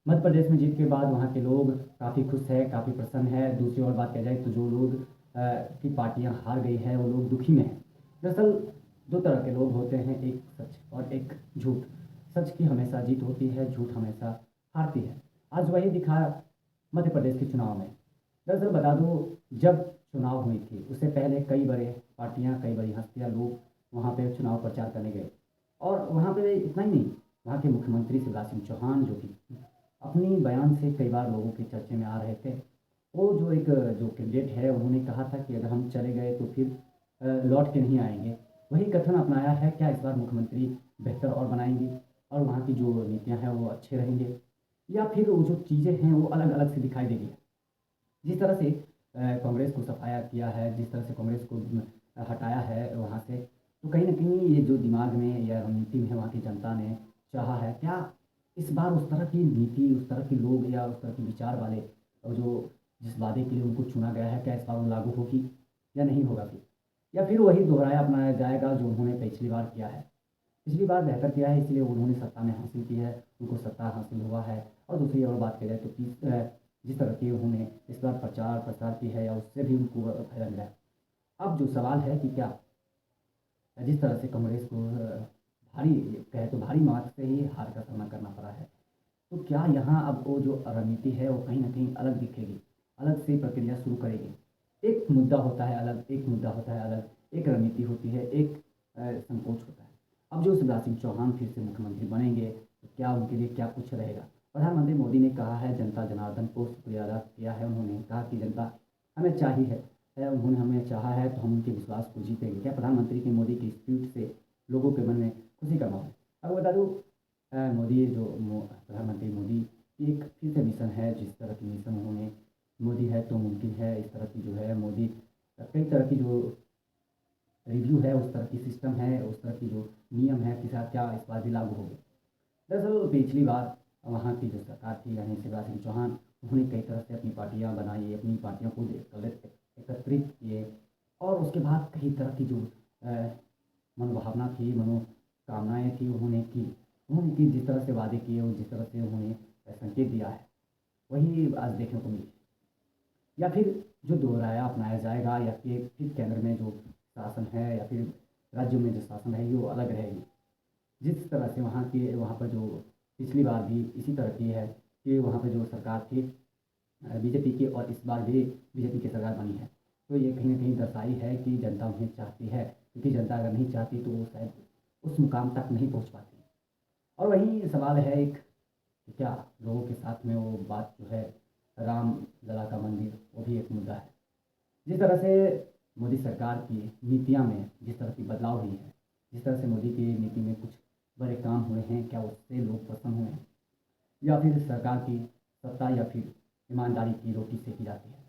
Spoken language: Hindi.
मध्य प्रदेश में जीत के बाद वहाँ के लोग काफ़ी खुश हैं, काफ़ी प्रसन्न हैं। दूसरी ओर बात किया जाए तो जो लोग की पार्टियाँ हार गई हैं, वो लोग दुखी में हैं। दरअसल 2 तरह के लोग होते हैं, एक सच और एक झूठ। सच की हमेशा जीत होती है, झूठ हमेशा हारती है। आज वही दिखा मध्य प्रदेश के चुनाव में। दरअसल बता दूँ, जब चुनाव हुई थी, उससे पहले कई बड़े पार्टियाँ, कई बड़ी हस्तियाँ, लोग वहाँ पे चुनाव प्रचार करने गए। और वहाँ पे इतना ही नहीं, वहाँ के मुख्यमंत्री शिवराज सिंह चौहान जो कि अपनी बयान से कई बार लोगों के चर्चे में आ रहे थे। वो जो कैंडिडेट है, उन्होंने कहा था कि अगर हम चले गए तो फिर लौट के नहीं आएँगे। वही कथन अपनाया है, क्या इस बार मुख्यमंत्री बेहतर और बनाएँगे और वहाँ की जो नीतियाँ हैं वो अच्छे रहेंगे, या फिर वो जो चीज़ें हैं वो अलग-अलग से दिखाई देगी। जिस तरह से कांग्रेस को सफाया किया है, जिस तरह से कांग्रेस को हटाया है वहाँ से, तो कहीं न कहीं ये जो दिमाग में या रणनीति में है वहाँ की जनता ने चाहा है, क्या इस बार उस तरह की नीति, उस तरह के लोग या उस तरह के विचार वाले जो जिस वादे के लिए उनको चुना गया है, क्या इस बार वो लागू होगी या नहीं होगा फिर? या फिर वही दोहराया अपनाया जाएगा जो उन्होंने पिछली बार किया है? पिछली बार बेहतर किया है, इसलिए उन्होंने सत्ता में हासिल की है, उनको सत्ता हासिल हुआ है। और दूसरी ओर बात की जाए तो जिस तरह की उन्होंने इस बार प्रचार-प्रसार की है, या उससे भी उनको फ़ायदा मिला है। अब जो सवाल है कि क्या जिस तरह से कांग्रेस को भारी कहे तो भारी मार्क्स से ही हार का सामना करना पड़ा है, तो क्या यहाँ अब वो जो रणनीति है वो कहीं न कहीं अलग दिखेगी, अलग से प्रक्रिया शुरू करेगी। एक मुद्दा होता है अलग, एक मुद्दा होता है अलग, एक रणनीति होती है, एक संकोच होता है। अब जो शिवराज सिंह चौहान फिर से मुख्यमंत्री बनेंगे, तो क्या उनके लिए क्या कुछ रहेगा? प्रधानमंत्री मोदी ने कहा है, जनता जनार्दन को शुक्रिया अदा किया है। उन्होंने कहा कि जनता हमें चाहिए है, उन्होंने हमें चाहा है तो हम उनके विश्वास को जीतेंगे। क्या प्रधानमंत्री की मोदी की इस ट्वीट से लोगों के मन में खुशी का माहौल है? अब बता दूँ, मोदी जो प्रधानमंत्री मोदी की एक फिर से मिशन है, जिस तरह की मिशन उन्होंने मोदी है तो मुमकिन है, इस तरह की जो है मोदी कई तरह की जो रिव्यू है, उस तरह की सिस्टम है, उस तरह की जो नियम है कि क्या इस बार भी लागू होंगे। दरअसल पिछली बार वहाँ की जो सरकार थी, यानी शिवराज सिंह चौहान, उन्होंने कई तरह से अपनी पार्टियाँ बनाई, अपनी पार्टियों को एकत्रित किए, और उसके बाद कई तरह की जो मनोभावना थी, मनोकामनाएँ थी, उन्होंने की जिस तरह से वादे किए और जिस तरह से उन्होंने संकेत दिया है, वही आज देखने को मिली। या फिर जो दोहराया अपनाया जाएगा, या फिर केंद्र में जो शासन है या फिर राज्यों में जो शासन है, वो अलग रहेगी। जिस तरह से वहाँ पर जो पिछली बार भी इसी तरह की है कि वहाँ पे जो सरकार थी बीजेपी की, और इस बार भी बीजेपी की सरकार बनी है। तो ये कहीं न कहीं दर्शाई है कि जनता उन्हें चाहती है, क्योंकि जनता अगर नहीं चाहती तो वो शायद उस मुकाम तक नहीं पहुँच पाती। और वही सवाल है एक, कि क्या लोगों के साथ में वो बात जो है, राम लला का मंदिर, वो भी एक मुद्दा है। जिस तरह से मोदी सरकार की नीतियाँ में जिस तरह की बदलाव हुई है, जिस तरह से मोदी की नीति में कुछ बड़े काम हुए हैं, क्या उससे लोग प्रसन्न हुए हैं? या फिर सरकार की सत्ता या फिर ईमानदारी की रोटी सेकी जाती है?